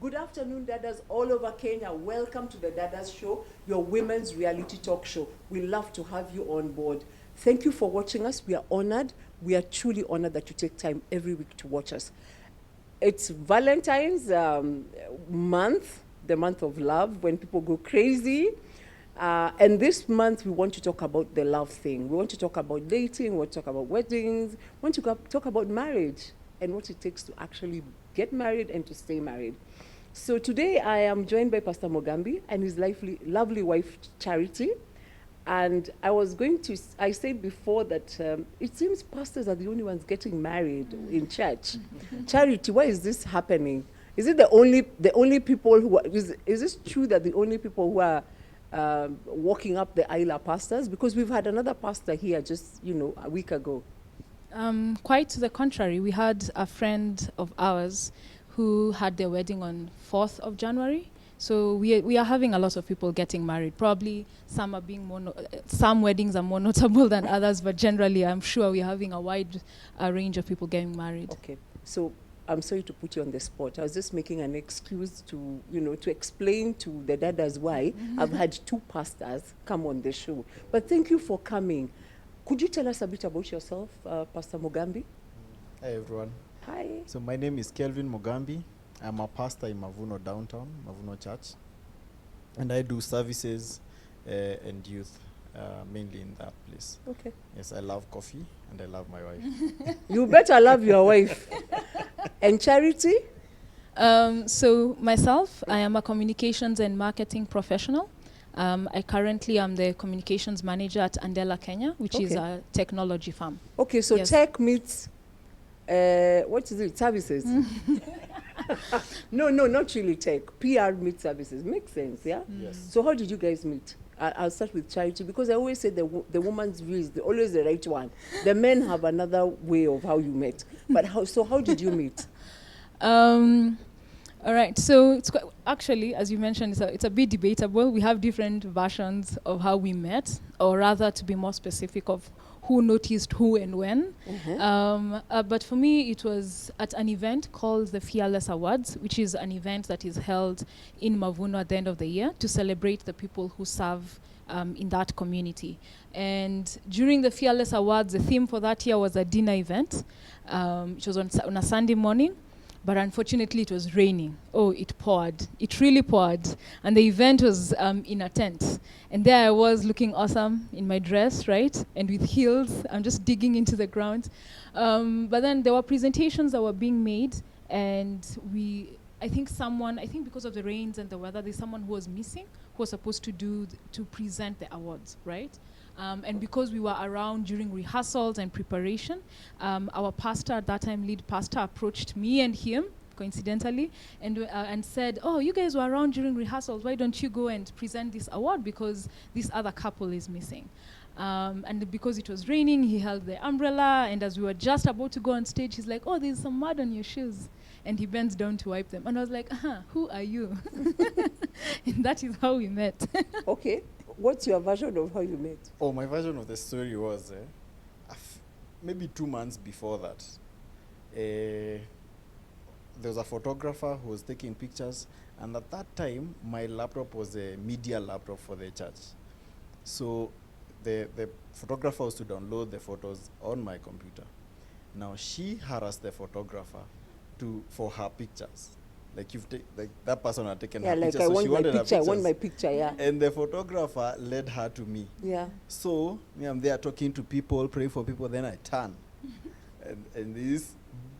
Good afternoon, Dadas all over Kenya. Welcome to the Dadas Show, your women's reality talk show. We love to have you on board. Thank you for watching us. We are honored. We are truly honored that you take time every week to watch us. It's Valentine's month, the month of love, when people go crazy. And this month, we want to talk about the love thing. We want to talk about dating, we want to talk about weddings, we want to talk about marriage and what it takes to actually get married and to stay married. So today, I am joined by Pastor Mugambi and his lovely wife, Charity. And I said before that it seems pastors are the only ones getting married in church. Charity, why is this happening? Is it the only people who are, is this true that the only people who are walking up the aisle are pastors? Because we've had another pastor here just, a week ago. Quite to the contrary. We had a friend of ours who had their wedding on 4th of January. So we are having a lot of people getting married. Probably some are being some weddings are more notable than others, but generally I'm sure we're having a wide range of people getting married. Okay. So I'm sorry to put you on the spot. I was just making an excuse to, to explain to the Dadas why I've had two pastors come on the show. But thank you for coming. Could you tell us a bit about yourself, Pastor Mugambi? Hi, everyone. Hi. So my name is Kelvin Mugambi. I'm a pastor in Mavuno downtown, Mavuno Church. And I do services and youth, mainly in that place. Okay. Yes, I love coffee and I love my wife. You better love your wife. And Charity? So myself, I am a communications and marketing professional. I currently am the communications manager at Andela, Kenya, which is a technology firm. Okay, so tech meets, what is it, services? No, not really tech. PR meets services. Makes sense, yeah? Yes. So how did you guys meet? I'll start with Charity, because I always say the woman's view is always the right one. The men have another way of how you met. But how did you meet? All right, so it's actually, as you mentioned, it's a bit debatable. We have different versions of how we met, or rather, to be more specific, of who noticed who and when. But for me, it was at an event called the Fearless Awards, which is an event that is held in Mavuno at the end of the year to celebrate the people who serve in that community. And during the Fearless Awards, the theme for that year was a dinner event. It was on a Sunday morning. But unfortunately, it was raining. Oh, it poured. It really poured. And the event was in a tent. And there I was looking awesome in my dress, right? And with heels. I'm just digging into the ground. But then there were presentations that were being made. And I think because of the rains and the weather, there's someone who was missing, who was supposed to present the awards, right? And because we were around during rehearsals and preparation, our pastor at that time, lead pastor, approached me and him, coincidentally, and said, "Oh, you guys were around during rehearsals. Why don't you go and present this award, because this other couple is missing?" And because it was raining, he held the umbrella, and as we were just about to go on stage, he's like, "Oh, there's some mud on your shoes." And he bends down to wipe them. And I was like, who are you? And that is how we met. Okay. What's your version of how you met? Oh, my version of the story was maybe 2 months before that. There was a photographer who was taking pictures, and at that time, my laptop was a media laptop for the church. So the photographer was to download the photos on my computer. Now, she harassed the photographer for her pictures. Like that person had taken her picture. I so want she my wanted picture. I want my picture. Yeah. And the photographer led her to me. Yeah. So I'm there talking to people, praying for people. Then I turn, and this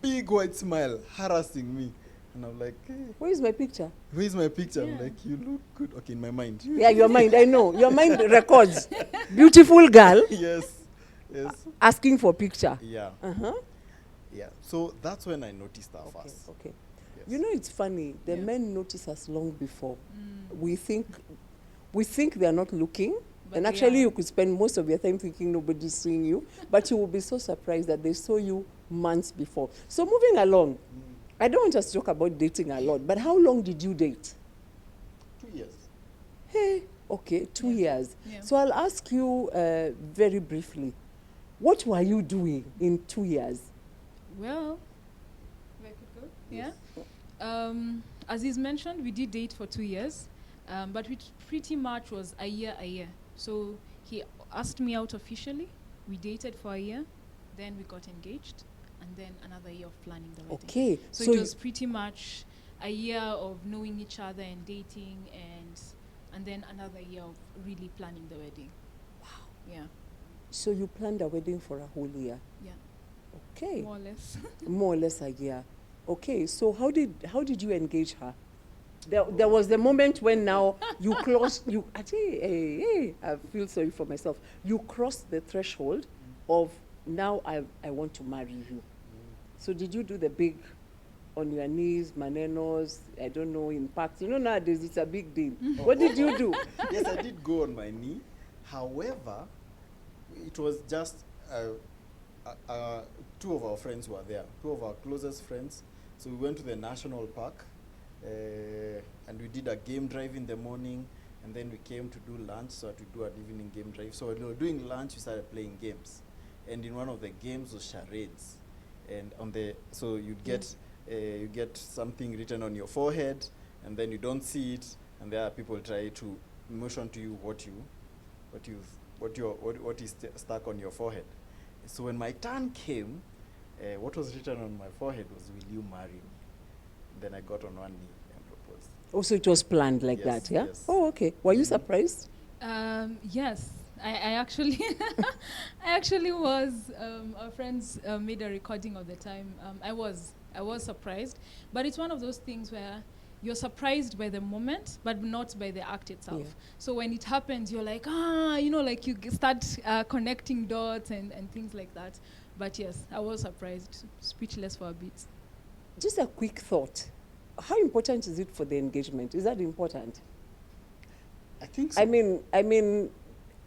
big white smile harassing me, and I'm like, hey, "Where's my picture? Where's my picture?" Yeah. I'm like, "You look good." Okay, in my mind. Yeah, your mind. I know your mind records. Beautiful girl. Yes. Asking for picture. Yeah. Yeah. So that's when I noticed her first. Okay. Yes. You know, it's funny. The men notice us long before. We think they are not looking, but and actually you could spend most of your time thinking nobody's seeing you, but you will be so surprised that they saw you months before. So moving along, I don't want us to talk about dating a lot, but how long did you date? 2 years. Hey, okay, 2 years. Yeah. So I'll ask you very briefly, what were you doing in 2 years? Well, if I could go? Yeah. As is mentioned, we did date for 2 years, but it pretty much was a year. So he asked me out officially. We dated for a year, then we got engaged, and then another year of planning the wedding. Okay. So it was pretty much a year of knowing each other and dating, and then another year of really planning the wedding. Wow. Yeah. So you planned a wedding for a whole year? Yeah. Okay. More or less. More or less a year. Okay, so how did you engage her? There was the moment when now you crossed, I feel sorry for myself. You crossed the threshold of now I want to marry you. So did you do the big on your knees, manenos, I don't know, in parks? You know, nowadays it's a big deal. What did you do? Yes, I did go on my knee. However, it was just two of our friends were there, two of our closest friends. So we went to the national park, and we did a game drive in the morning, and then we came to do lunch, so to do an evening game drive. So when we were doing lunch, we started playing games, and in one of the games was charades, and so you get something written on your forehead, and then you don't see it, and there are people try to motion to you what is stuck on your forehead. So when my turn came, what was written on my forehead was, "Will you marry me?" Then I got on one knee and proposed. Oh, so it was planned like Yes, that, yeah? yes. Oh, okay. Were you surprised? Yes, I actually, I actually was. Our friends made a recording of the time. I was surprised, but it's one of those things where you're surprised by the moment, but not by the act itself. Yeah. So when it happens, you're like, like you start connecting dots and things like that. But yes, I was surprised, speechless for a bit. Just a quick thought. How important is it for the engagement? Is that important? I think so. I mean,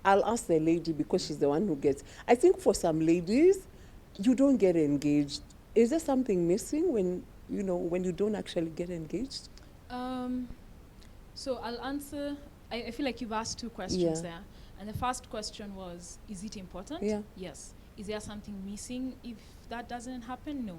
I'll ask the lady because she's the one who gets. I think for some ladies, you don't get engaged. Is there something missing when you don't actually get engaged? So I'll answer. I feel like you've asked two questions there. And the first question was, is it important? Yeah. Yes. Is there something missing if that doesn't happen? No.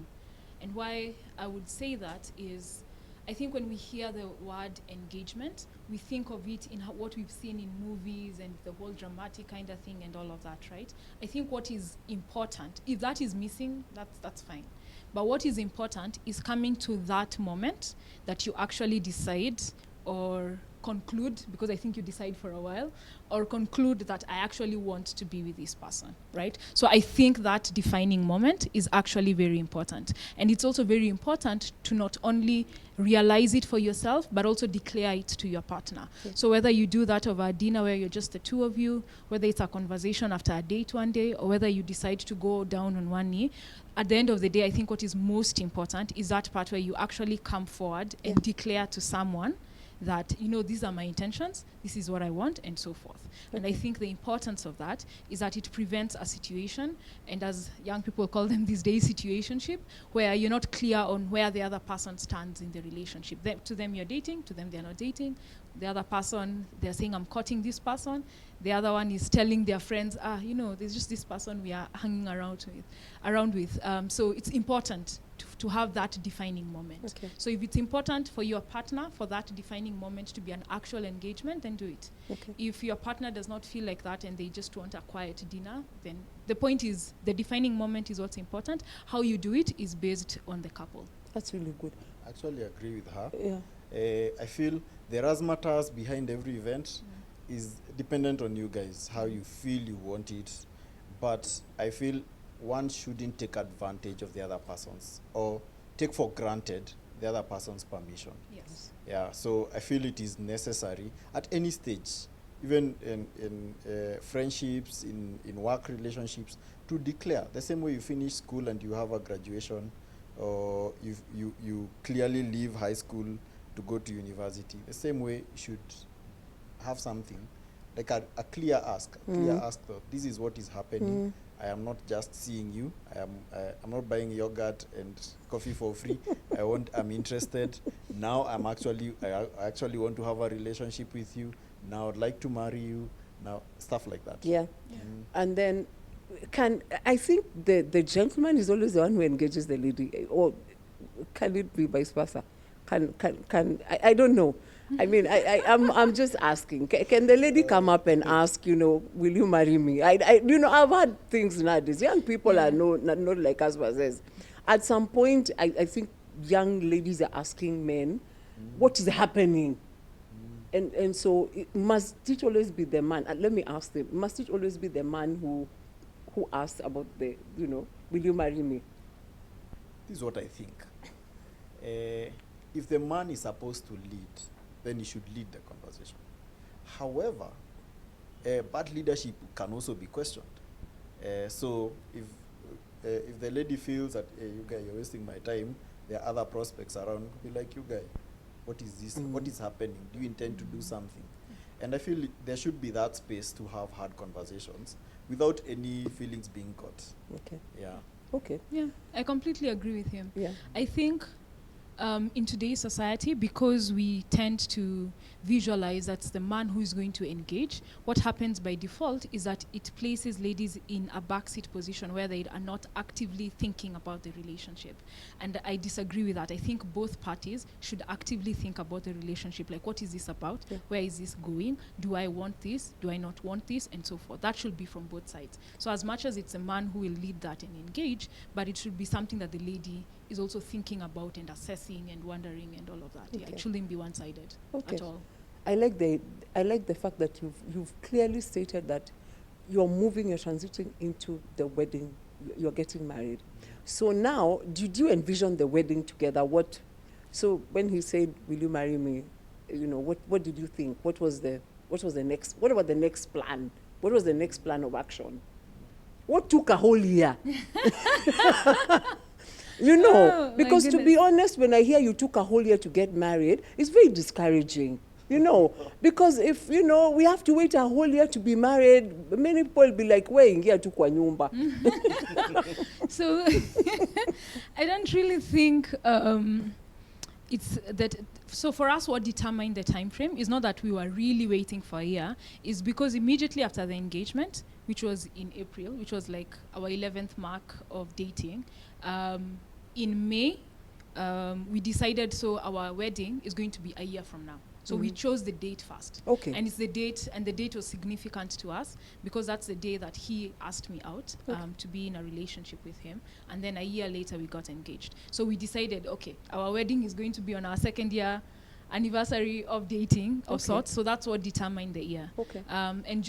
And why I would say that is, I think when we hear the word engagement, we think of it in what we've seen in movies and the whole dramatic kind of thing and all of that, right? I think what is important, if that is missing, that's fine. But what is important is coming to that moment that you actually decide or conclude, because I think you decide for a while, or conclude that I actually want to be with this person, right? So I think that defining moment is actually very important. And it's also very important to not only realize it for yourself, but also declare it to your partner. Yes. So whether you do that over a dinner where you're just the two of you, whether it's a conversation after a date one day, or whether you decide to go down on one knee, at the end of the day, I think what is most important is that part where you actually come forward and declare to someone that, these are my intentions, this is what I want, and so forth. Okay. And I think the importance of that is that it prevents a situation, and as young people call them these days, situationship, where you're not clear on where the other person stands in the relationship. To them you're dating, to them they're not dating. The other person, they're saying, I'm courting this person. The other one is telling their friends, there's just this person we are hanging around with. So it's important to have that defining moment. Okay. So if it's important for your partner for that defining moment to be an actual engagement, then do it. Okay. If your partner does not feel like that and they just want a quiet dinner, then the point is the defining moment is what's important. How you do it is based on the couple. That's really good. I actually agree with her. Yeah. I feel the razzmatazz behind every event is dependent on you guys, how you feel you want it. But I feel one shouldn't take advantage of the other person's or take for granted the other person's permission. Yes. Yeah, so I feel it is necessary at any stage, even in friendships, in work relationships, to declare. The same way you finish school and you have a graduation, or you clearly leave high school to go to university. The same way you should have something like a clear ask, that this is what is happening. I am not just seeing you. I'm not buying yogurt and coffee for free. I'm interested. Now I actually want to have a relationship with you. Now I'd like to marry you. Now stuff like that. Yeah. And then I think the gentleman is always the one who engages the lady, or can it be vice versa? I don't know. I mean, I'm just asking. Can the lady come up and ask, will you marry me? I've had things nowadays. Young people are not like us, but says. At some point, I think young ladies are asking men, what is happening? And so must it always be the man? And let me ask them, must it always be the man who asks about will you marry me? This is what I think. If the man is supposed to lead, then he should lead the conversation. However, bad leadership can also be questioned. So if the lady feels that, hey, you guys, you're wasting my time, there are other prospects around, be like, you guys, what is this? What is happening? Do you intend to do something? And I feel there should be that space to have hard conversations without any feelings being caught. Okay. Yeah. Okay. Yeah, I completely agree with him. Yeah. I think in today's society, because we tend to visualize that's the man who is going to engage, what happens by default is that it places ladies in a backseat position where they are not actively thinking about the relationship. And I disagree with that. I think both parties should actively think about the relationship. Like, what is this about? Yeah. Where is this going? Do I want this? Do I not want this? And so forth. That should be from both sides. So as much as it's a man who will lead that and engage, but it should be something that the lady is also thinking about and assessing and wondering and all of that. Yeah, Okay. it shouldn't be one-sided Okay. at all. I like the fact that you've clearly stated that you're transiting into the wedding, you're getting married. So now, did you envision the wedding together? So when he said, will you marry me, what did you think? What about the next plan? What was the next plan of action? What took a whole year? Oh, because my to be goodness. honest, when I hear you took a whole year to get married, it's very discouraging. Because if, we have to wait a whole year to be married, many people will be like, ingia tu kwa nyumba. So I don't really think it's that. So for us, what determined the time frame is not that we were really waiting for a year. It's because immediately after the engagement, which was in April, which was like our 11th mark of dating, in May, we decided, so our wedding is going to be a year from now. So we chose the date first. Okay. And it's the date, and the date was significant to us because that's the day that he asked me out to be in a relationship with him. And then a year later, we got engaged. So we decided, okay, our wedding is going to be on our second year anniversary of dating of sorts. So that's what determined the year. Okay.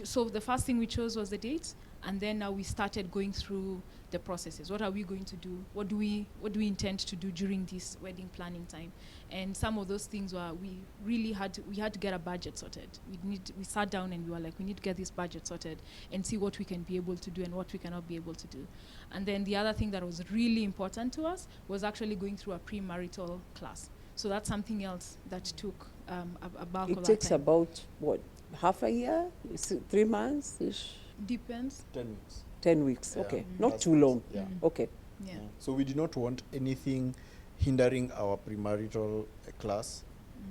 So the first thing we chose was the date. And then now we started going through the processes. What are we going to do? What do we intend to do during this wedding planning time? And some of those things were we had to get a budget sorted. We sat down and we were like, we need to get this budget sorted and see what we can be able to do and what we cannot be able to do. And then the other thing that was really important to us was actually going through a premarital class. So that's something else that took a bulk of It our takes time. about, half a year? 3 months-ish? Depends. 10 weeks. 10 weeks, Yeah. okay. Mm. Not That's too nice. long. Yeah. Okay. Yeah. So we did not want anything hindering our premarital class.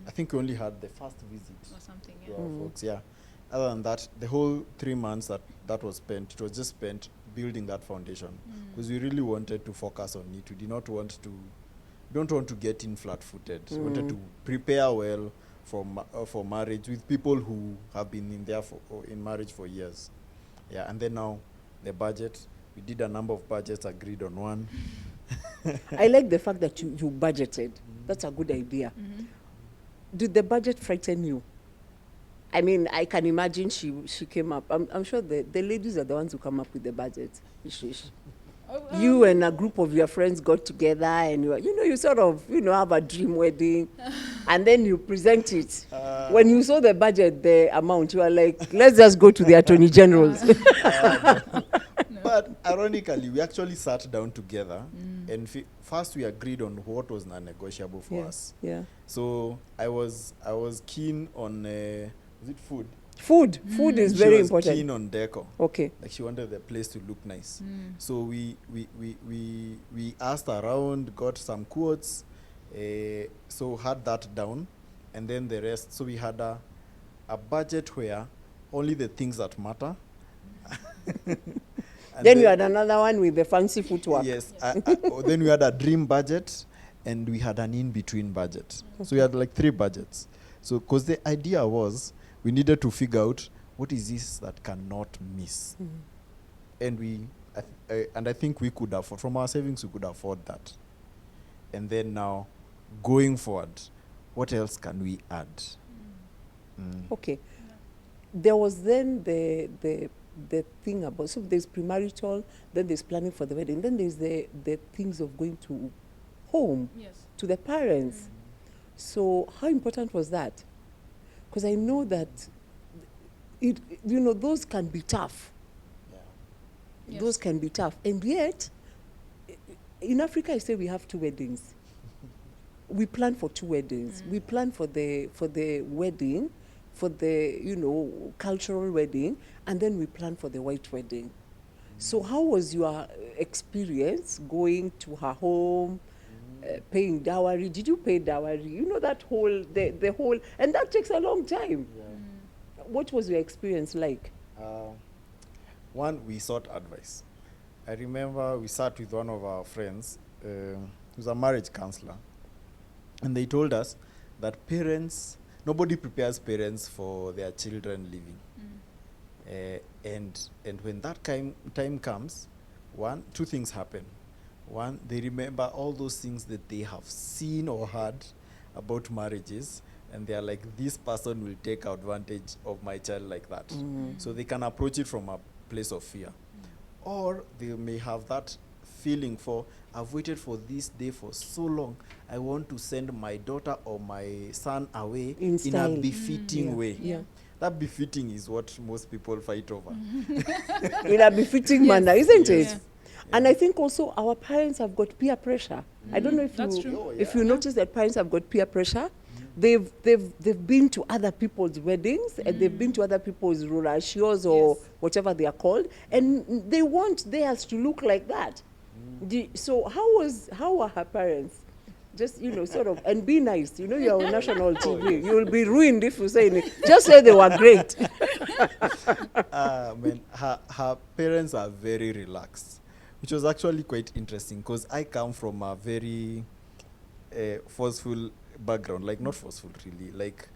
I think we only had the first visit Or something, to yeah. our folks, yeah. Other than that, the whole 3 months that was spent, it was just spent building that foundation. Because we really wanted to focus on it. We don't want to get in flat-footed. We wanted to prepare well for marriage with people who have been in marriage for years. Yeah, and then now the budget, we did a number of budgets, agreed on one. I like the fact that you budgeted. That's a good idea. Did the budget frighten you? I mean, I can imagine she came up. I'm sure the ladies are the ones who come up with the budget. You and a group of your friends got together and you sort of, have a dream wedding and then you present it. When you saw the budget, the amount, you are like, let's just go to the attorney generals. But ironically, we actually sat down together and first we agreed on what was non-negotiable for us. Yeah. So I was keen on, was it food? Food is She very was important. keen on decor. Okay. Like she wanted the place to look nice. So we asked around, got some quotes, so had that down, and then the rest. So we had a budget where only the things that matter. Then you had another one with the fancy footwork. Yes. Then we had a dream budget, and we had an in-between budget. So we had like 3 budgets. So, because the idea was, we needed to figure out what is this that cannot miss. And I think we could afford, from our savings, we could afford that. And then now, going forward, what else can we add? Okay. There was then the thing about, so there's premarital, then there's planning for the wedding, then there's the things of going to home, to the parents. So how important was that? Because I know that, those can be tough. Those can be tough. And yet, in Africa, I say we have 2 weddings. We plan for 2 weddings. We plan for the wedding, for the, cultural wedding, and then we plan for the white wedding. So how was your experience going to her home, paying dowry? Did you pay dowry? That whole, the whole, and that takes a long time. What was your experience like? One, we sought advice. I remember we sat with one of our friends, who's a marriage counselor, and they told us that nobody prepares parents for their children leaving. And when that time comes, 2 things happen. One, they remember all those things that they have seen or heard about marriages, and they are like, this person will take advantage of my child like that. So they can approach it from a place of fear. Or they may have that feeling for, I've waited for this day for so long, I want to send my daughter or my son away in a befitting way. That befitting is what most people fight over. In a befitting manner, isn't it? And I think also our parents have got peer pressure. I don't know if you notice that parents have got peer pressure. They've been to other people's weddings, and they've been to other people's rurashios or whatever they are called, and they want theirs to look like that. So how were her parents? Just, sort of, and be nice. You're on national TV. You will be ruined if you say anything. Just say they were great. Her parents are very relaxed, which was actually quite interesting, because I come from a very forceful background. Like, not forceful really, like,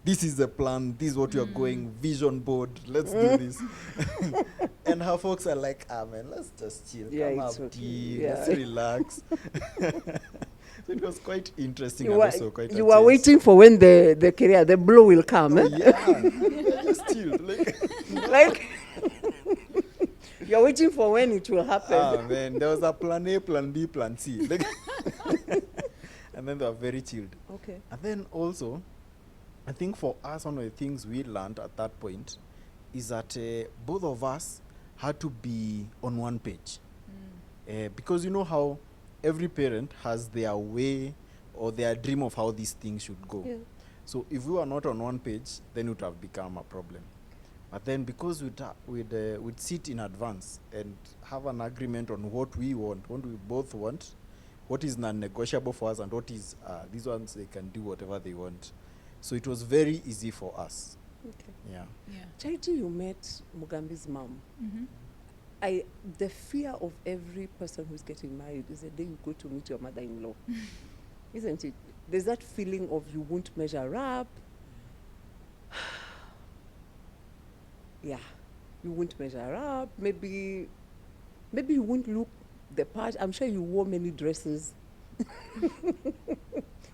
this is the plan, this is what you're going, vision board, let's do this. And her folks are like, man, let's just chill, come have tea, let's relax. So it was quite interesting. You were waiting for when the blow will come. Yeah, just chilled. Like you're waiting for when it will happen. Man, there was a plan A, plan B, plan C. And then they were very chilled. Okay. And then also, I think for us, one of the things we learned at that point is that both of us had to be on one page. Because you know how every parent has their way or their dream of how these things should go. So if we were not on one page, then it would have become a problem. But then because we'd sit in advance and have an agreement on what we want, what we both want, what is non-negotiable for us, and what is these ones, they can do whatever they want. So it was very easy for us. Okay. Yeah. Charity, you met Mugambi's mom. The fear of every person who's getting married is the day you go to meet your mother-in-law. Isn't it? There's that feeling of you won't measure up. You won't measure up. Maybe you won't look the part. I'm sure you wore many dresses.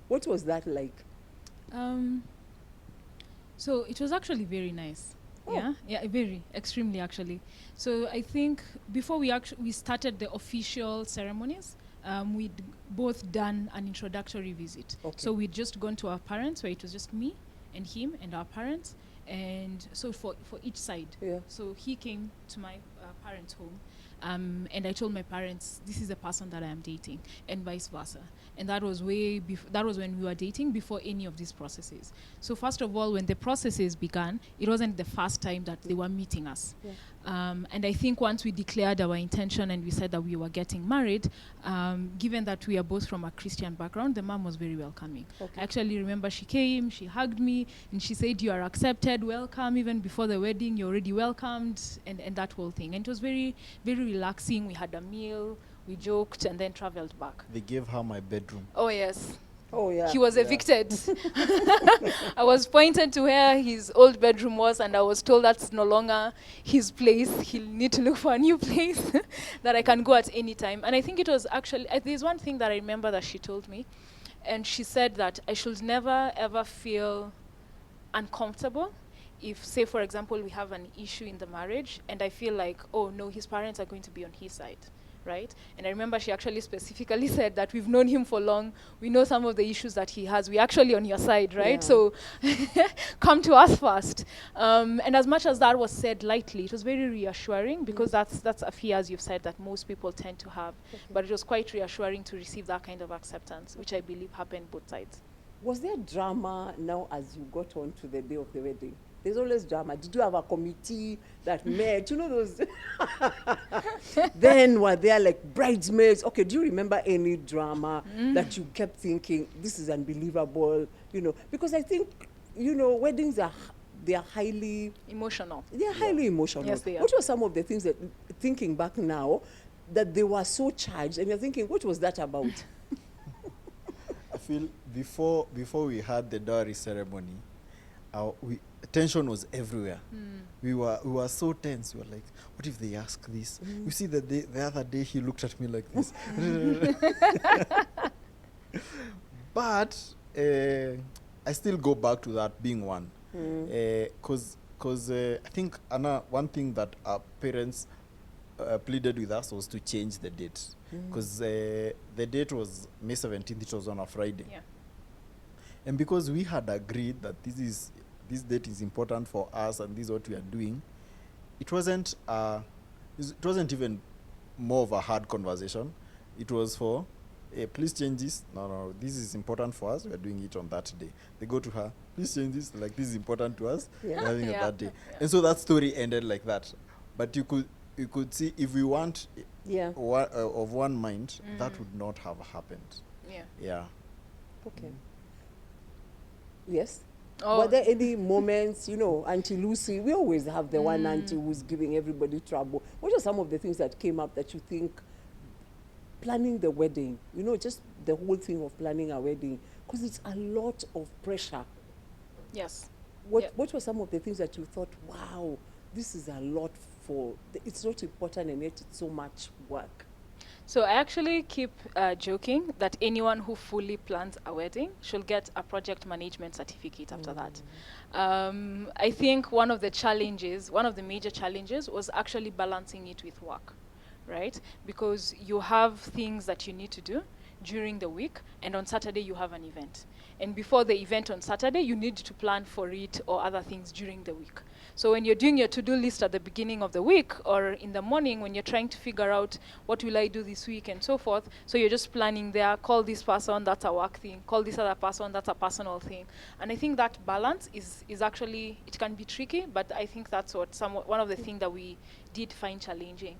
What was that like? So it was actually very nice. Very, extremely actually. So I think before we started the official ceremonies, we'd both done an introductory visit. So we'd just gone to our parents, where it was just me and him and our parents, and so for each side. So he came to my parents' home, and I told my parents, this is the person that I am dating, and vice versa. And that was that was when we were dating, before any of these processes. So first of all, when the processes began, it wasn't the first time that they were meeting us. And I think once we declared our intention and we said that we were getting married, given that we are both from a Christian background, the mom was very welcoming. I actually remember she came, she hugged me, and she said, you are accepted, welcome, even before the wedding, you're already welcomed, and that whole thing. And it was very, very relaxing. We had a meal, We joked and then traveled back. They gave her my bedroom. Oh, yes. Oh, yeah. He was evicted. I was pointed to where his old bedroom was, and I was told that's no longer his place. He'll need to look for a new place that I can go at any time. And I think it was actually, there's one thing that I remember that she told me, and she said that I should never ever feel uncomfortable if, say, for example, we have an issue in the marriage, and I feel like, oh no, his parents are going to be on his side. Right? And I remember she actually specifically said that we've known him for long. We know some of the issues that he has. We're actually on your side, right? Yeah. So come to us first. And as much as that was said lightly, it was very reassuring because that's a fear, as you've said, that most people tend to have. But it was quite reassuring to receive that kind of acceptance, which I believe happened both sides. Was there drama now as you got on to the day of the wedding? There's always drama. Did you have a committee that met? You know those? Then were there like bridesmaids? Okay, do you remember any drama that you kept thinking, this is unbelievable? You know, because I think, you know, weddings they are highly Emotional. They are highly emotional. Yes, they are. What were some of the things that, thinking back now, that they were so charged, and you're thinking, what was that about? I feel before we had the dowry ceremony, tension was everywhere. We were so tense. We were like, what if they ask this? You see, the other day he looked at me like this. But I still go back to that being one. Because I think one thing that our parents pleaded with us was to change the date. Because the date was May 17th, it was on a Friday. Yeah. And because we had agreed that this date is important for us and this is what we are doing, it wasn't even more of a hard conversation. It was for, hey, please change this. No, this is important for us. We are doing it on that day. They go to her, please change this. Like, this is important to us. Yeah. We are doing it Yeah. that day. And so that story ended like that. But you could see, if we want of one mind, that would not have happened. Yeah. Yeah. Okay. Yes? Oh. Were there any moments, you know, Auntie Lucy, we always have the one auntie who's giving everybody trouble. What are some of the things that came up that you think, planning the wedding, you know, just the whole thing of planning a wedding, because it's a lot of pressure. Yes. What were some of the things that you thought, wow, this is a lot it's not important and yet it's so much work? So I actually keep joking that anyone who fully plans a wedding should get a project management certificate after that. I think one of the major challenges was actually balancing it with work, right? Because you have things that you need to do during the week, and on Saturday you have an event. And before the event on Saturday, you need to plan for it or other things during the week. So when you're doing your to-do list at the beginning of the week or in the morning when you're trying to figure out what will I do this week and so forth, so you're just planning there, call this person, that's a work thing, call this other person, that's a personal thing. And I think that balance is actually, it can be tricky, but I think that's one of the things that we did find challenging.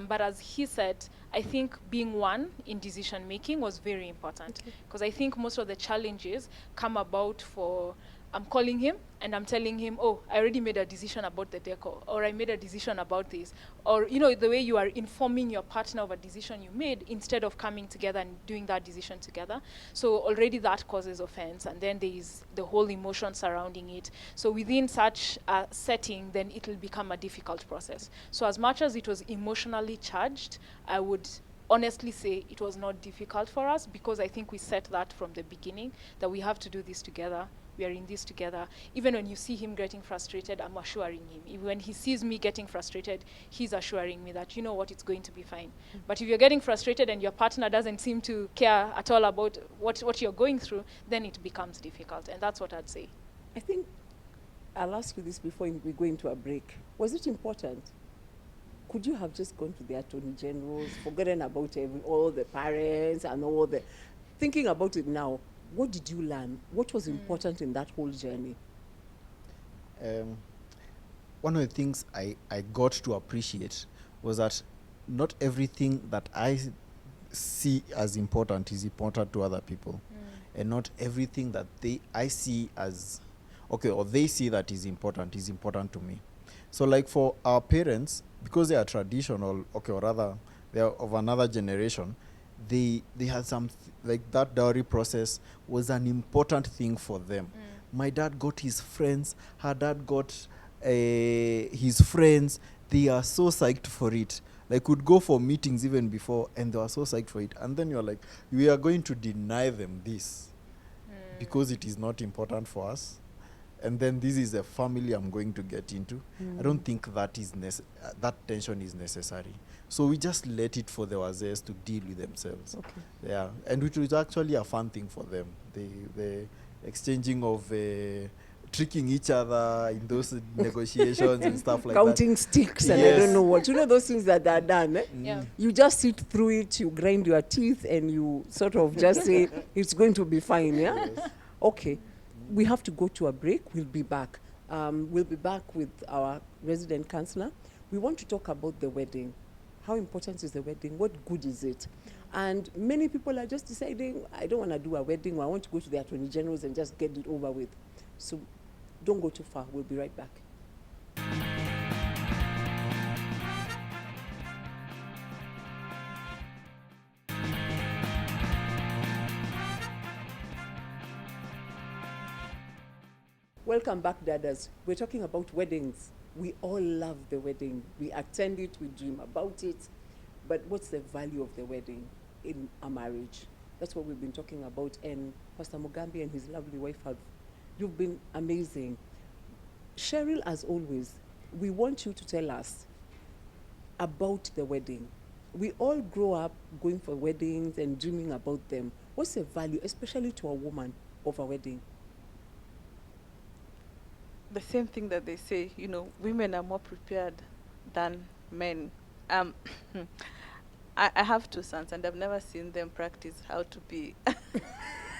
But as he said, I think being one in decision making was very important, because I think most of the challenges come about for I'm calling him and I'm telling him, oh, I already made a decision about the decor, or I made a decision about this, or, you know, the way you are informing your partner of a decision you made instead of coming together and doing that decision together. So already that causes offense, and then there is the whole emotion surrounding it. So within such a setting, then it will become a difficult process. So as much as it was emotionally charged, I would honestly say it was not difficult for us, because I think we set that from the beginning, that we have to do this together. We are in this together. Even when you see him getting frustrated, I'm assuring him. Even when he sees me getting frustrated, he's assuring me that, you know what, it's going to be fine. But if you're getting frustrated and your partner doesn't seem to care at all about what you're going through, then it becomes difficult. And that's what I'd say. I think I'll ask you this before we go into a break. Was it important? Could you have just gone to the Attorney Generals, forgotten about all the parents and all the... Thinking about it now, what did you learn? What was important in that whole journey? One of the things I got to appreciate was that not everything that I see as important is important to other people. And not everything that I see as, okay, or they see that is important to me. So like for our parents, because they are traditional, okay, or rather they're of another generation, they had like that dowry process was an important thing for them. My dad got his friends, her dad got his friends. They are so psyched for it. Like, would go for meetings even before, and they were so psyched for it. And then you're like, we are going to deny them this because it is not important for us. And then this is a family I'm going to get into. I don't think that is that tension is necessary. So we just let it for the wazes to deal with themselves. Okay. Yeah, and which was actually a fun thing for them. The exchanging of tricking each other in those negotiations and stuff like Counting sticks and I Yes. don't know what. You know those things that are done, eh? Yeah. You just sit through it, you grind your teeth, and you sort of just say, it's going to be fine, yeah? Yes. Okay. We have to go to a break. We'll be back. We'll be back with our resident counselor. We want to talk about the wedding. How important is the wedding? What good is it? And many people are just deciding, I don't want to do a wedding. I want to go to the attorney generals and just get it over with. So don't go too far. We'll be right back. Welcome back, Dadas. We're talking about weddings. We all love the wedding. We attend it, we dream about it. But what's the value of the wedding in a marriage? That's what we've been talking about. And Pastor Mugambi and his lovely wife you've been amazing. Cheryl, as always, we want you to tell us about the wedding. We all grow up going for weddings and dreaming about them. What's the value, especially to a woman, of a wedding? The same thing that they say, you know, women are more prepared than men. I have two sons, and I've never seen them practice how to be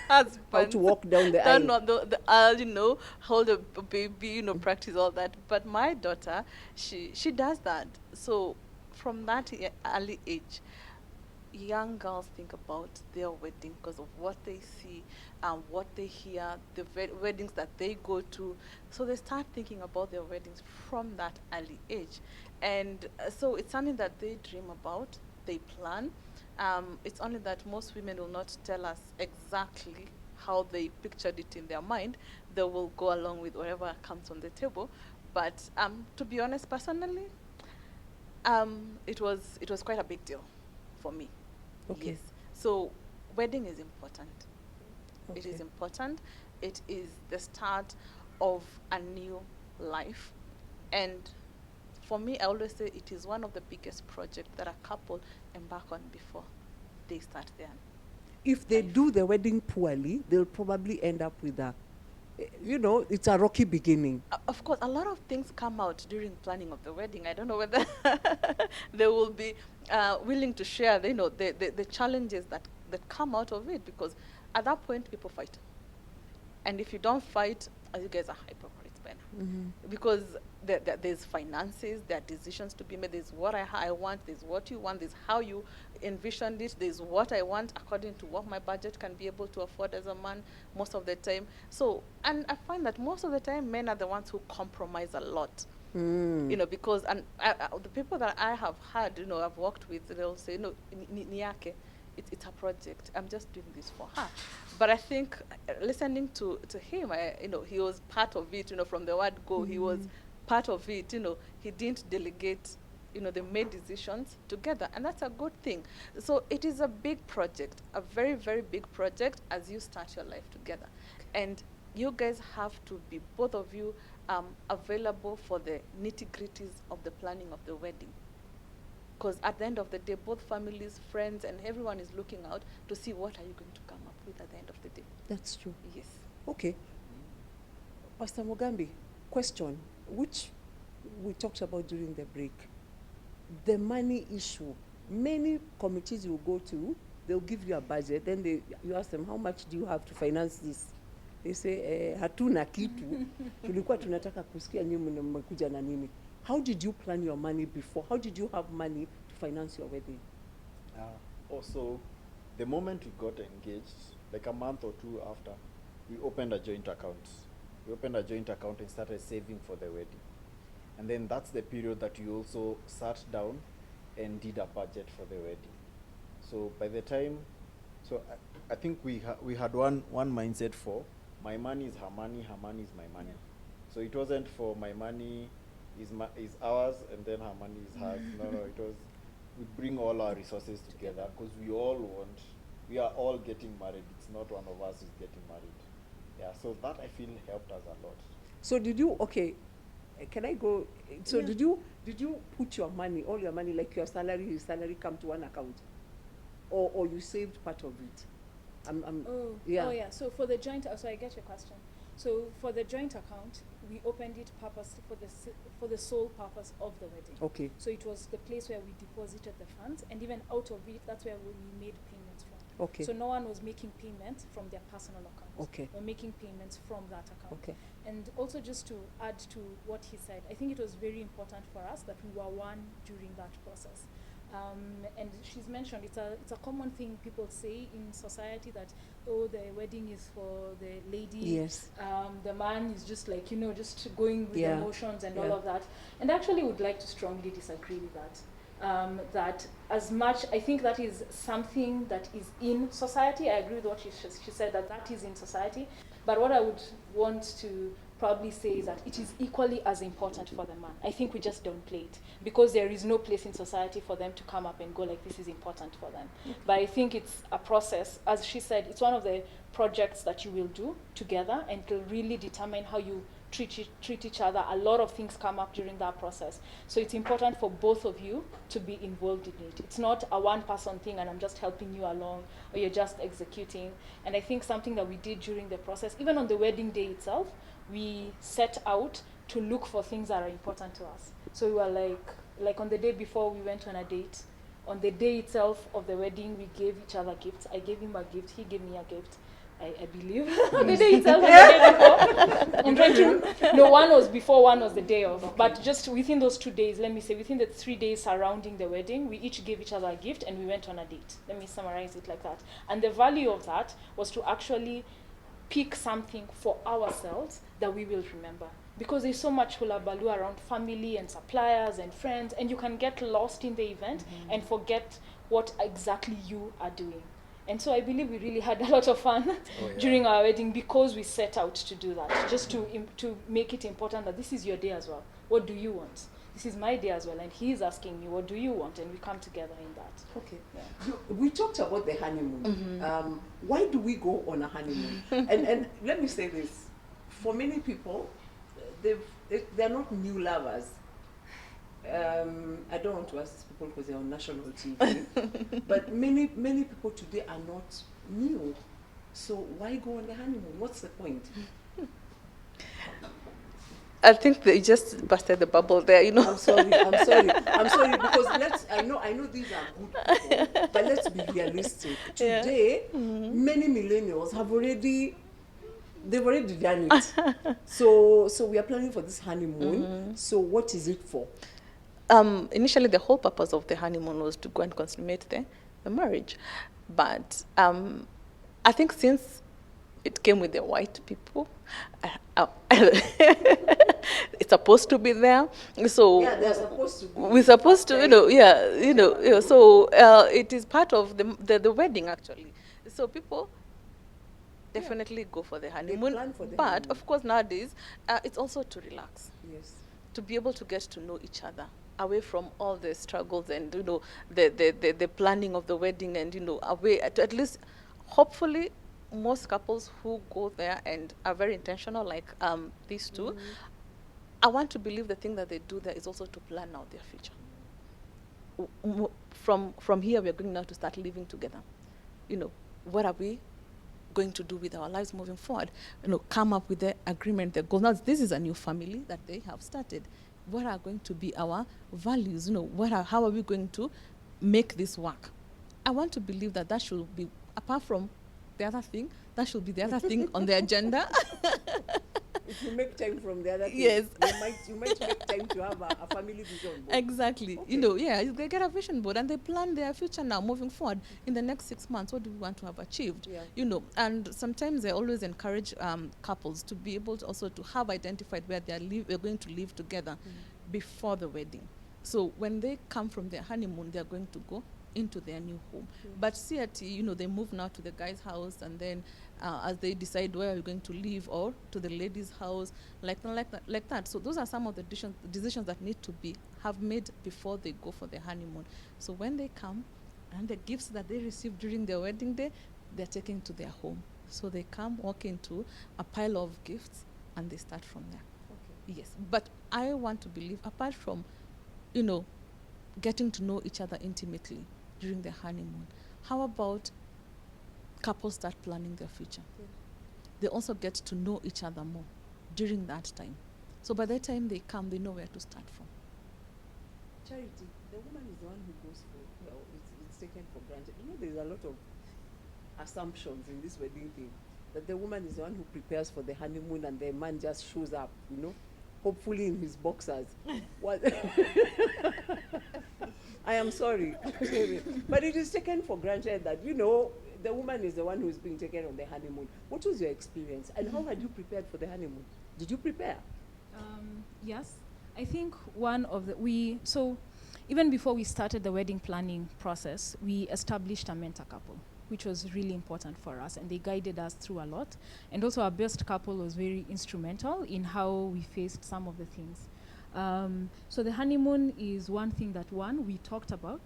husbands. How to walk down the aisle. Not the aisle, you know, hold a baby, you know, practice all that. But my daughter, she does that. So from that early age, young girls think about their wedding because of what they see and what they hear, the weddings that they go to. So they start thinking about their weddings from that early age. And so it's something that they dream about, they plan. It's only that most women will not tell us exactly how they pictured it in their mind. They will go along with whatever comes on the table. But to be honest, personally, it was quite a big deal for me. Okay. Yes. So wedding is important. Okay. It is important. It is the start of a new life. And for me, I always say it is one of the biggest projects that a couple embark on before they start their If they life. do the wedding poorly, they'll probably end up with it's a rocky beginning. Of course, a lot of things come out during planning of the wedding. I don't know whether they will be willing to share, the challenges that come out of it, because at that point, people fight. And if you don't fight, you guys are hypocrites, Ben. Mm-hmm. Because there's finances, there are decisions to be made. There's what I want, there's what you want, there's how you envisioned it, there's what I want according to what my budget can be able to afford as a man most of the time. So, and I find that most of the time, men are the ones who compromise a lot. Because the people that I have had, I've worked with, they'll say, no, niyake. It's a project. I'm just doing this for her. But I think listening to him, he was part of it, from the word go. He was part of it, he didn't delegate, they made decisions together. And that's a good thing. So it is a big project, a very, very big project as you start your life together. And you guys have to be, both of you, available for the nitty-gritties of the planning of the wedding. Because at the end of the day, both families, friends, and everyone is looking out to see what are you going to come up with at the end of the day. That's true. Yes. Okay. Pastor Mugambi, question, which we talked about during the break. The money issue. Many committees you go to, they'll give you a budget, then you ask them, how much do you have to finance this? They say, hatuna kitu, tulikuwa tunataka kusikia nyinyi mmekuja na nini. How did you plan your money before? How did you have money to finance your wedding? Also, the moment we got engaged, like a month or two after, we opened a joint account. We opened a joint account and started saving for the wedding. And then that's the period that you also sat down and did a budget for the wedding. So by the time, so I think we had one mindset for my money is her money is my money. So it wasn't for my money is ours and then her money is hers. No, it was we bring all our resources together because we are all getting married. It's not one of us is getting married. Yeah, so that I feel helped us a lot. So did you, okay, can I go? So did you put your money, all your money, like your salary come to one account? Or you saved part of it? Yeah. So for the joint, so I get your question. So for the joint account, we opened it for the sole purpose of the wedding. Okay. So it was the place where we deposited the funds, and even out of it, that's where we made payments from. Okay. So no one was making payments from their personal account. Okay. We're making payments from that account. Okay. And also just to add to what he said, I think it was very important for us that we were one during that process. And she's mentioned it's a common thing people say in society that, oh, the wedding is for the lady. Yes. The man is just like, just going with the emotions and all of that. And I actually would like to strongly disagree with that. That as much, I think that is something that is in society. I agree with what she said, that is in society. But what I would want to probably say is that it is equally as important for the man. I think we just don't play it because there is no place in society for them to come up and go like this is important for them. But I think it's a process. As she said, it's one of the projects that you will do together and it will really determine how you treat each other. A lot of things come up during that process. So it's important for both of you to be involved in it. It's not a one-person thing and I'm just helping you along or you're just executing. And I think something that we did during the process, even on the wedding day itself, we set out to look for things that are important to us. So we were like on the day before we went on a date, on the day itself of the wedding, we gave each other gifts. I gave him a gift, he gave me a gift. I believe on the day itself, on the day before. I'm trying to. No, one was before, one was the day of. Okay. But just within those 2 days, let me say, within the 3 days surrounding the wedding, we each gave each other a gift and we went on a date. Let me summarize it like that. And the value of that was to actually pick something for ourselves that we will remember. Because there's so much hullabaloo around family and suppliers and friends, and you can get lost in the event and forget what exactly you are doing. And so I believe we really had a lot of fun during our wedding because we set out to do that, just to make it important that this is your day as well. What do you want? This is my day as well. And he's asking me, what do you want? And we come together in that. Okay. Yeah. We talked about the honeymoon. Why do we go on a honeymoon? and let me say this. For many people, they're not new lovers. I don't want to ask people because they're on national TV, but many people today are not new. So why go on the honeymoon? What's the point? I think they just busted the bubble there, I'm sorry because I know these are good people, but let's be realistic. Today, many millennials they've already done it. So we are planning for this honeymoon. So what is it for? Initially, the whole purpose of the honeymoon was to go and consummate the marriage. But I think since it came with the white people, it's supposed to be there. So they're supposed to be. We're supposed to, so it is part of the wedding, actually. So people definitely go for the honeymoon. But, of course, nowadays, it's also to relax. Yes. To be able to get to know each other, away from all the struggles and the planning of the wedding, and away to at least hopefully most couples who go there and are very intentional like these two, I want to believe the thing that they do there is also to plan out their future. From here we are going now to start living together. What are we going to do with our lives moving forward? Come up with the agreement, the goal. Now this is a new family that they have started. What are going to be our values? How are we going to make this work? I want to believe that should be, apart from the other thing, that should be the other thing on the agenda. If you make time from the other thing, yes, you might make time to have a family vision board. Exactly. Okay. They get a vision board and they plan their future now, moving forward. In the next 6 months, what do we want to have achieved? Yeah. And sometimes I always encourage couples to be able to also to have identified where they're going to live together before the wedding. So when they come from their honeymoon, they are going to go into their new home. But see they move now to the guy's house, and then as they decide where are you going to live, or to the lady's house, like that. So those are some of the decisions that need to have made before they go for their honeymoon. So when they come, and the gifts that they receive during their wedding day, they're taken to their home. So they come, walk into a pile of gifts, and they start from there. Okay. Yes, but I want to believe, apart from, getting to know each other intimately during the honeymoon, how about couples start planning their future? Yeah. They also get to know each other more during that time. So by the time they come, they know where to start from. Charity, the woman is the one who goes for, it's taken for granted. There's a lot of assumptions in this wedding thing, that the woman is the one who prepares for the honeymoon and the man just shows up, hopefully in his boxers. What? I am sorry. But it is taken for granted that, the woman is the one who is being taken on the honeymoon. What was your experience? And how had you prepared for the honeymoon? Did you prepare? Yes. I think so even before we started the wedding planning process, we established a mentor couple, which was really important for us, and they guided us through a lot. And also our best couple was very instrumental in how we faced some of the things. So the honeymoon is one thing that we talked about.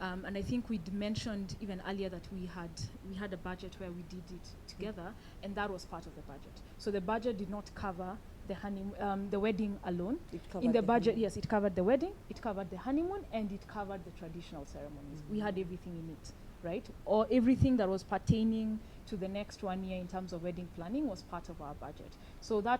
And I think we'd mentioned even earlier that we had a budget where we did it together, and that was part of the budget. So the budget did not cover the wedding alone. In the budget, yes, it covered the wedding, it covered the honeymoon, and it covered the traditional ceremonies. We had everything in it, right? Or everything that was pertaining to the next 1 year in terms of wedding planning was part of our budget. So the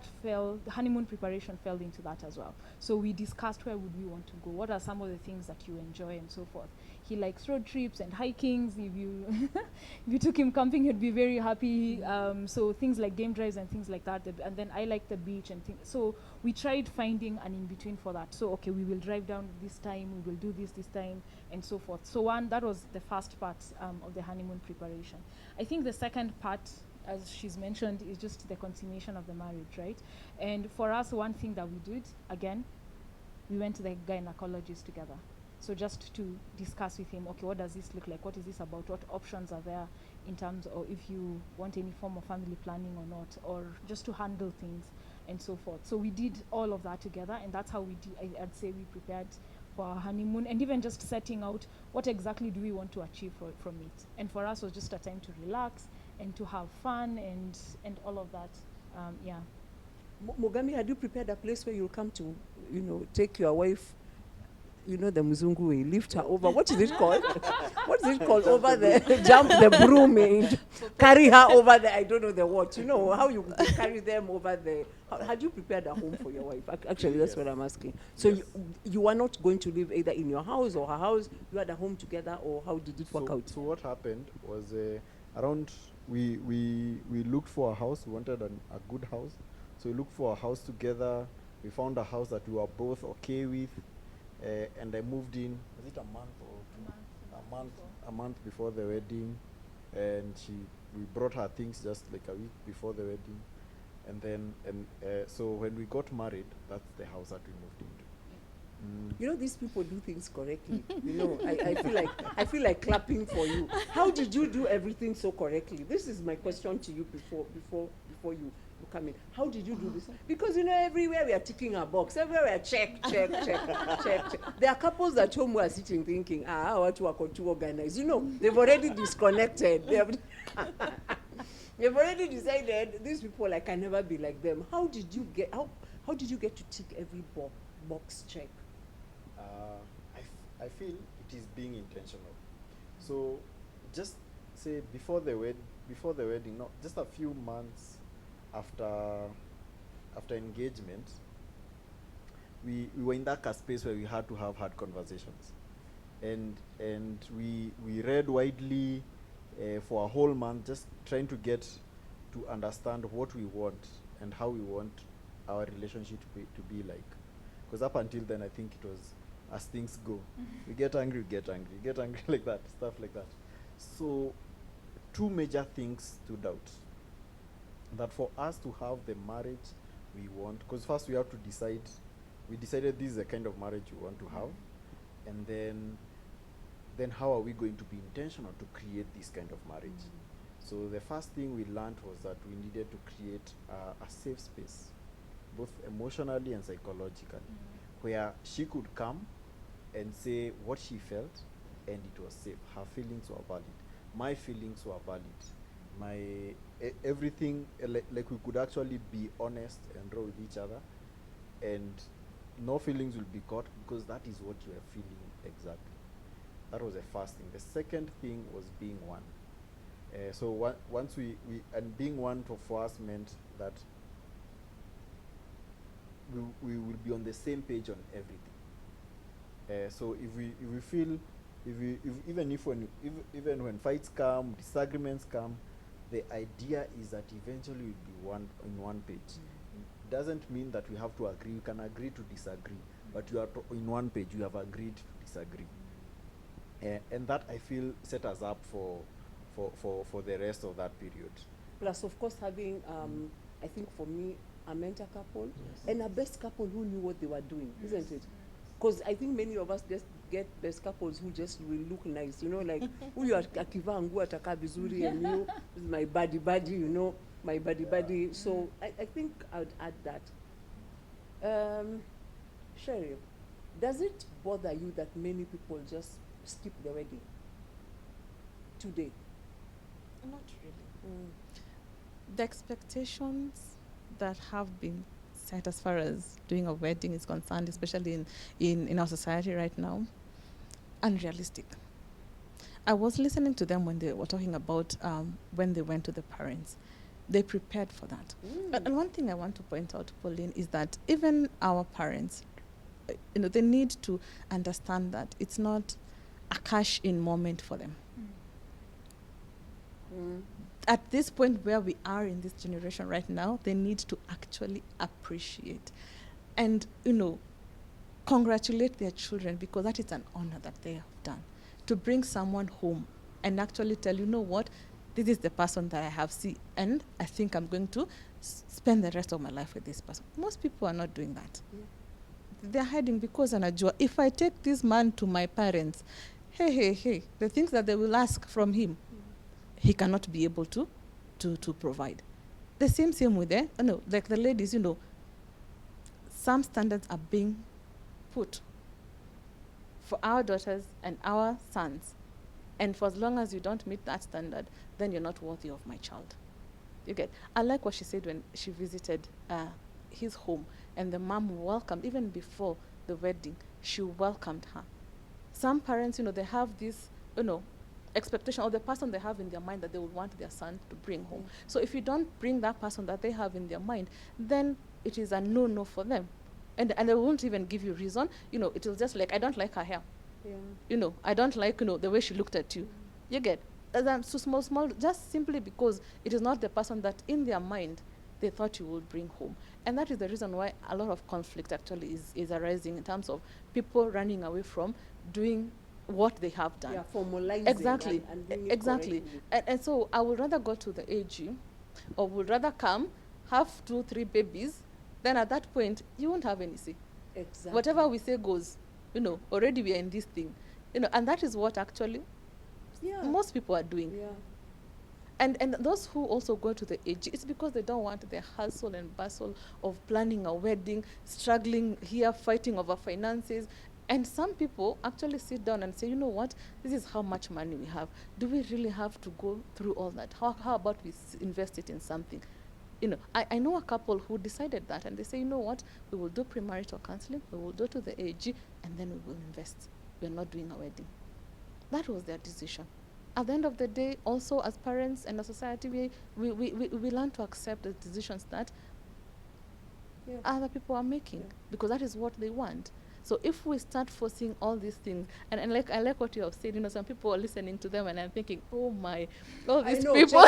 honeymoon preparation fell into that as well. So we discussed where would we want to go, what are some of the things that you enjoy, and so forth. He likes road trips and hikings. If you if you took him camping, he'd be very happy. So things like game drives and things like that. And then I like the beach and things. So we tried finding an in-between for that. So okay, we will drive down this time, we will do this time, and so forth. So that was the first part of the honeymoon preparation. I think the second part, as she's mentioned, is just the consummation of the marriage, right? And for us, one thing that we did, again, we went to the gynecologist together. So just to discuss with him, okay, what does this look like? What is this about? What options are there in terms of if you want any form of family planning or not, or just to handle things and so forth. So we did all of that together, and that's how I'd say we prepared for our honeymoon, and even just setting out what exactly do we want to achieve from it. And for us, it was just a time to relax and to have fun and all of that. Yeah. Mugambi, had you prepared a place where you'll come to, take your wife, the Mzungu way, lift her over? What is it called? What is it called? Over there, jump the broom, carry her over there. I don't know the what. How you carry them over there. Had you prepared a home for your wife? Actually, that's what I'm asking. So Yes. you were not going to live either in your house or her house. You had a home together, or how did it work out? So what happened was around we looked for a house. We wanted a good house, so we looked for a house together. We found a house that we were both okay with, and I moved in. Was it a month or a month before the wedding, and we brought her things just like a week before the wedding, and then so when we got married, that's the house that we moved into. These people do things correctly. I feel like clapping for you. How did you do everything so correctly? This is my question to you before you come in. How did you do this? Because everywhere we are ticking a box, everywhere we are check. There are couples at home who are sitting thinking, what to work or to organize. They've already disconnected. They've already decided these people, I can never be like them. How did you get to tick every box check? I feel it is being intentional. So just say before the wedding, no, just a few months after engagement, we were in that space where we had to have hard conversations, and we read widely for a whole month, just trying to get to understand what we want and how we want our relationship to be like. Because up until then, I think it was as things go. We get angry, like that, stuff like that. So two major things stood out. That for us to have the marriage we want, because first we have to decide we decided this is the kind of marriage we want to have, and then how are we going to be intentional to create this kind of marriage? So the first thing we learned was that we needed to create a safe space, both emotionally and psychologically, where she could come and say what she felt, and it was safe. Her feelings were valid. My feelings were valid. Everything, like we could actually be honest and raw with each other, and no feelings will be caught, because that is what you are feeling exactly. That was the first thing. The second thing was being one. So once we and being one for us meant that we will be on the same page on everything. So if we feel, even when fights come, disagreements come, the idea is that eventually we'll be in one page. It doesn't mean that we have to agree. You can agree to disagree, but you are in one page. You have agreed to disagree, and that, I feel, set us up for the rest of that period. Plus, of course, having, I think for me, a mentor couple, and a best couple who knew what they were doing, isn't it? Because I think many of us just get best couples who just will look nice, like, huyu akivaa nguo atakaa vizuri, and you, this is my buddy, my buddy. So I think I would add that. Cheryl, does it bother you that many people just skip the wedding today? Not really. The expectations that have been set as far as doing a wedding is concerned, especially in our society right now, unrealistic. I was listening to them when they were talking about when they went to the parents. They prepared for that. And one thing I want to point out, Pauline, is that even our parents, they need to understand that it's not a cash-in moment for them. At this point where we are in this generation right now, they need to actually appreciate and, congratulate their children, because that is an honor that they have done. To bring someone home and actually tell, you know what, this is the person that I have seen, and I think I'm going to spend the rest of my life with this person. Most people are not doing that. They're hiding, because anajua, if I take this man to my parents, hey, the things that they will ask from him, he cannot be able to provide. The same with like the ladies, some standards are being put for our daughters and our sons. And for as long as you don't meet that standard, then you're not worthy of my child. You get? I like what she said when she visited his home, and the mom welcomed, even before the wedding, she welcomed her. Some parents, they have this, expectation, or the person they have in their mind that they would want their son to bring home. So if you don't bring that person that they have in their mind, then it is a no for them. And they won't even give you reason. It will just like, I don't like her hair. I don't like, the way she looked at you. You get? So small, just simply because it is not the person that in their mind they thought you would bring home. And that is the reason why a lot of conflict actually is arising, in terms of people running away from doing what they have done. Yeah, formalizing. Exactly. And doing it Exactly. And so I would rather go to the AG, or would rather come, have 2-3 babies, then at that point, you won't have any say. Exactly. Whatever we say goes. Already we are in this thing. And that is what actually most people are doing. Yeah. And those who also go to the AG, it's because they don't want the hustle and bustle of planning a wedding, struggling here, fighting over finances. And some people actually sit down and say, you know what, this is how much money we have. Do we really have to go through all that? How about we invest it in something? I know a couple who decided that, and they say, you know what, we will do premarital counseling, we will go to the AG, and then we will invest. We're not doing a wedding. That was their decision. At the end of the day, also as parents and as society, we learn to accept the decisions that other people are making, because that is what they want. So if we start forcing all these things, and I like what you have said, some people are listening to them, and I'm thinking, oh my, all these people.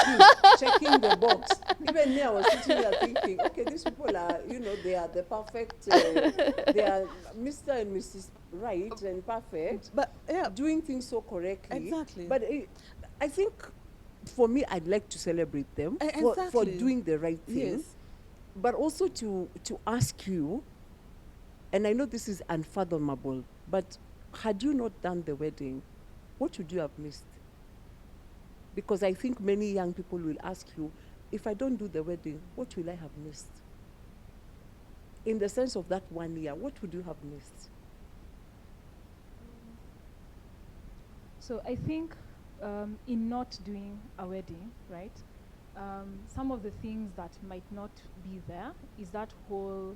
checking the box. Even me, I was sitting there thinking, okay, these people are, they are the perfect, they are Mr. and Mrs. Right and perfect, but doing things so correctly. Exactly. But I think, for me, I'd like to celebrate them for doing the right thing. Yes. But also to ask you, And I know this is unfathomable, but had you not done the wedding, what would you have missed? Because I think many young people will ask you, if I don't do the wedding, what will I have missed? In the sense of that 1 year, what would you have missed? So I think in not doing a wedding, right, some of the things that might not be there is that whole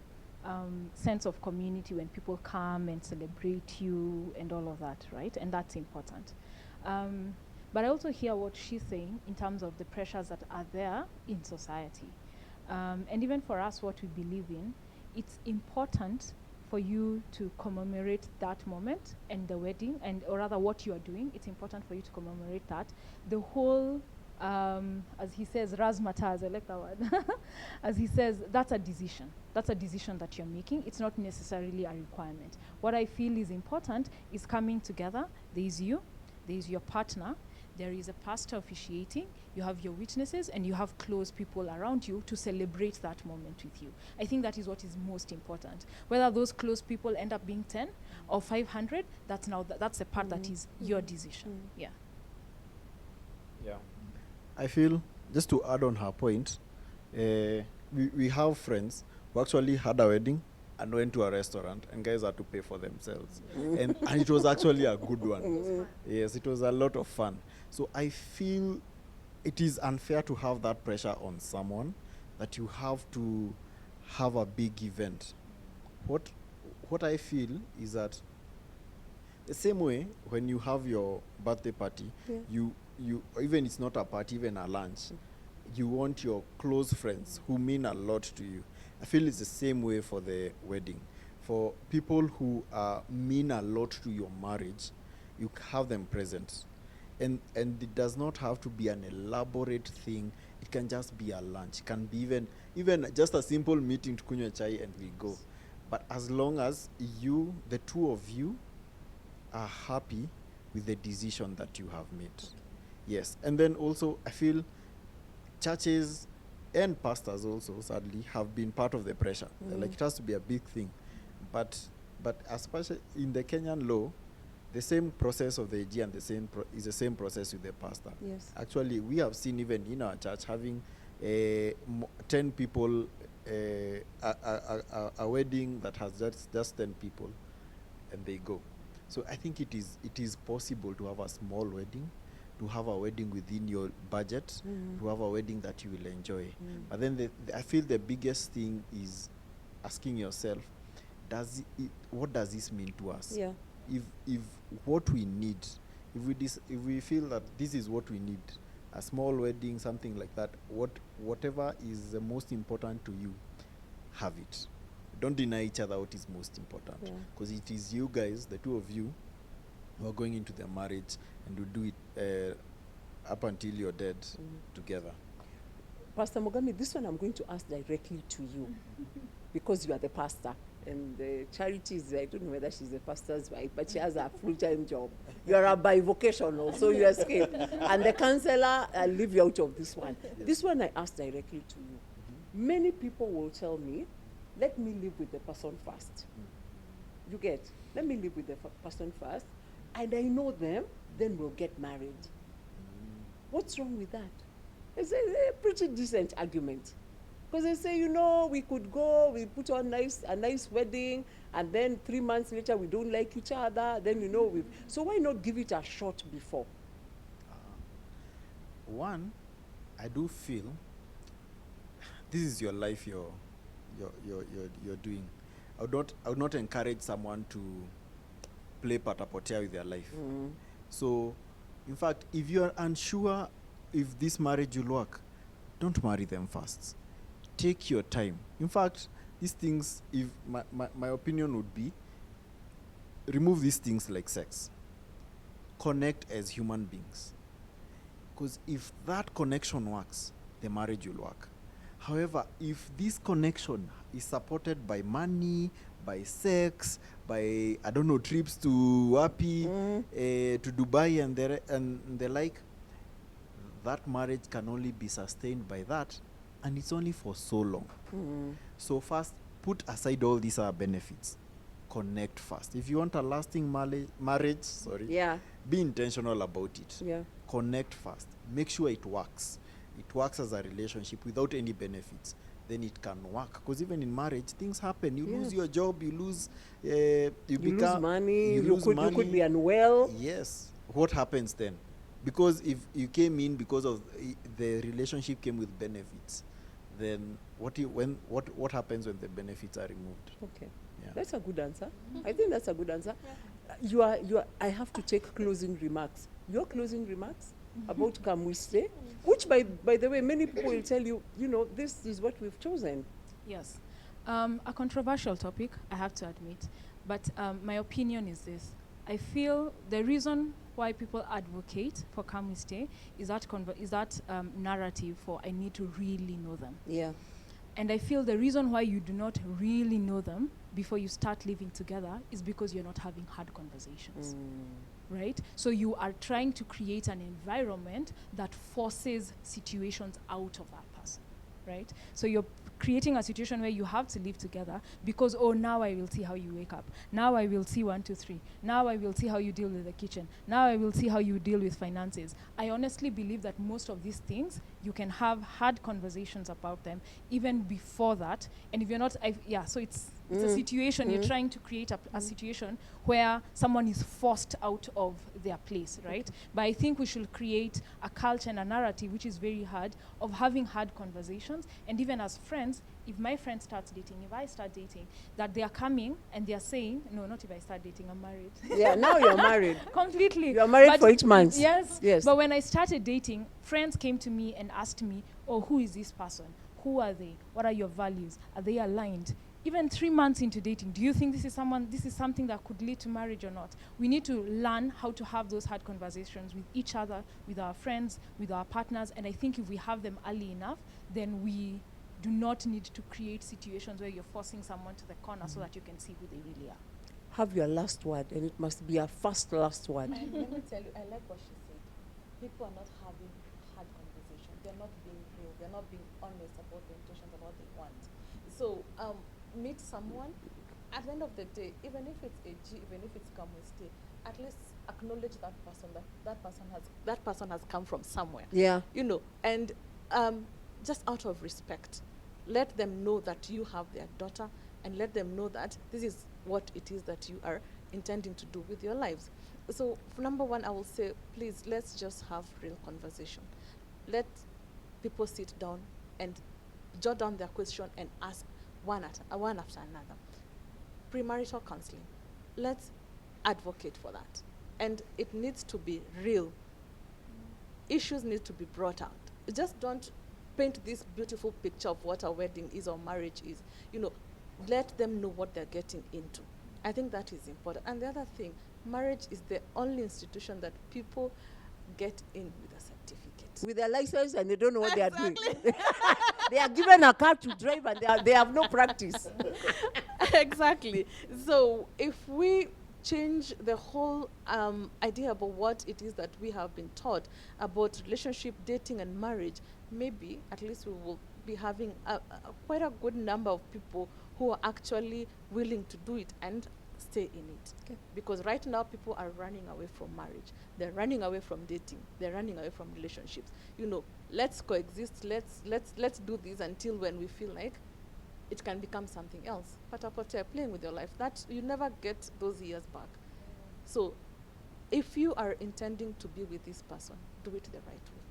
sense of community when people come and celebrate you and all of that, right? And that's important. But I also hear what she's saying in terms of the pressures that are there in society. And even for us, what we believe in, it's important for you to commemorate that moment and the wedding, or rather what you are doing, it's important for you to commemorate that. The whole, as he says, razzmatazz, I like that word. As he says, that's a decision. That's a decision that you're making. It's not necessarily a requirement. What I feel is important is coming together. There is you, there is your partner, there is a pastor officiating, you have your witnesses, and you have close people around you to celebrate that moment with you. I think that is what is most important. Whether those close people end up being 10 or 500, that's now that's the part that is your decision. Yeah. Yeah. I feel, just to add on her point, we have friends who actually had a wedding and went to a restaurant, and guys had to pay for themselves. and it was actually a good one. Yes, it was a lot of fun. So I feel it is unfair to have that pressure on someone, that you have to have a big event. What I feel is that the same way when you have your birthday party, you even it's not a party, even a lunch, you want your close friends who mean a lot to you. I feel it's the same way for the wedding. For people who mean a lot to your marriage, you have them present. And it does not have to be an elaborate thing. It can just be a lunch. It can be even just a simple meeting to kunywa chai and we go. But as long as the two of you, are happy with the decision that you have made. Yes. And then also, I feel churches and pastors also, sadly, have been part of the pressure. Like, it has to be a big thing. But especially in the Kenyan law, the same process of the AG and is the same process with the pastor. Yes. Actually, we have seen even in our church having 10 people, a wedding that has just 10 people, and they go. So I think it is possible to have a small wedding, to have a wedding within your budget, to have a wedding that you will enjoy. But then I feel the biggest thing is asking yourself, what does this mean to us? Yeah. If what we need, if we feel that this is what we need, a small wedding, something like that, whatever is the most important to you, have it. Don't deny each other what is most important, because it is you guys, the two of you, who are going into the marriage, and you do it up until you're dead together. Pastor Mugambi, this one I'm going to ask directly to you, because you are the pastor. And Charity is, I don't know whether she's a pastor's wife, but she has a full-time job. You are a bivocational, so you escape. And the counselor, I'll leave you out of this one. This one I ask directly to you. Many people will tell me, let me live with the person first. You get? Let me live with the person first, and I know them, then we'll get married. What's wrong with that? It's a pretty decent argument. Because they say, we could go, we put on a nice wedding, and then 3 months later we don't like each other, then so why not give it a shot before? One, I do feel this is your life you're doing. I would not encourage someone to play patapotea with their life. So, in fact, if you are unsure if this marriage will work, don't marry them first. Take your time. In fact, these things, if my opinion would be, remove these things like sex. Connect as human beings. Because if that connection works, the marriage will work. However, if this connection is supported by money, by sex, by, trips to Wapi, to Dubai and the like, that marriage can only be sustained by that, and it's only for so long. So first, put aside all these benefits. connect first. If you want a lasting marriage, Yeah. be intentional about it. Yeah. Connect first. Make sure it works. It works as a relationship without any benefits. Then it can work. Because even in marriage, things happen. You lose your job. You lose. You lose money. You could be unwell. Yes. What happens then? Because if you came in because of the relationship came with benefits, then what happens when the benefits are removed? Okay. Yeah. That's a good answer. I think that's a good answer. You are. I have to take closing remarks. Your closing remarks about Kamwiste, which by the way, many people will tell you, this is what we've chosen. Yes. A controversial topic, I have to admit. But my opinion is this. I feel the reason why people advocate for Kamwiste is that narrative for I need to really know them. Yeah. And I feel the reason why you do not really know them before you start living together is because you're not having hard conversations. Right? So you are trying to create an environment that forces situations out of that person. Right? So you're creating a situation where you have to live together because, now I will see how you wake up. Now I will see 1, 2, 3. Now I will see how you deal with the kitchen. Now I will see how you deal with finances. I honestly believe that most of these things, you can have hard conversations about them even before that. And if you're not, so it's a situation, you're trying to create a situation where someone is forced out of their place, right? But I think we should create a culture and a narrative, which is very hard, of having hard conversations. And even as friends, if my friend starts dating, if I start dating, that they are coming and they are saying, no, not if I start dating, I'm married. Yeah, now you're married. Completely. You're married for 8 months. Yes. Yes. But when I started dating, friends came to me and asked me, who is this person? Who are they? What are your values? Are they aligned? Even 3 months into dating, do you think this is something that could lead to marriage or not? We need to learn how to have those hard conversations with each other, with our friends, with our partners. And I think if we have them early enough, then we do not need to create situations where you're forcing someone to the corner so that you can see who they really are. Have your last word, and it must be a fast last word. And let me tell you, I like what she said. People are not having hard conversations. They're not being real. They're not being honest about the intentions of what they want. So meet someone. At the end of the day, even if it's a G, even if it's Kamwiste, at least acknowledge that person. That person has come from somewhere. Yeah. And just out of respect, let them know that you have their daughter, and let them know that this is what it is that you are intending to do with your lives. So, number one, I will say, please, let's just have real conversation. Let people sit down and jot down their question and ask one after another. Premarital counseling. Let's advocate for that. And it needs to be real. Issues need to be brought out. Just don't paint this beautiful picture of what a wedding is or marriage is. Let them know what they're getting into. I think that is important. And the other thing, marriage is the only institution that people get in with a certificate. With their license, and they don't know what they are doing. They are given a car to drive, and they have no practice. Exactly. So if we change the whole idea about what it is that we have been taught about relationship, dating, and marriage, maybe at least we will be having quite a good number of people who are actually willing to do it and stay in it. Okay. Because right now people are running away from marriage. They're running away from dating. They're running away from relationships. Let's coexist. Let's do this until when we feel like it can become something else. Pata-pata, playing with your life. That you never get those years back. So if you are intending to be with this person, do it the right way.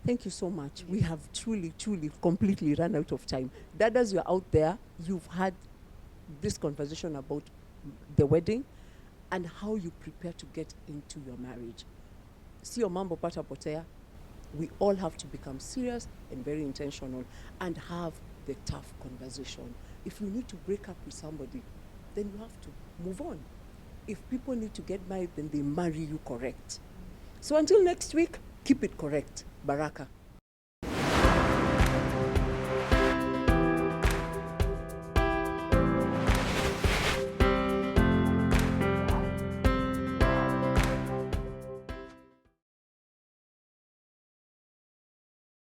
Thank you so much. We have truly, truly, completely run out of time. Dadas, you're out there. You've had this conversation about the wedding and how you prepare to get into your marriage. Sio mambo pata potea. We all have to become serious and very intentional and have the tough conversation. If you need to break up with somebody, then you have to move on. If people need to get married, then they marry you correct. So until next week, keep it correct. Baraka.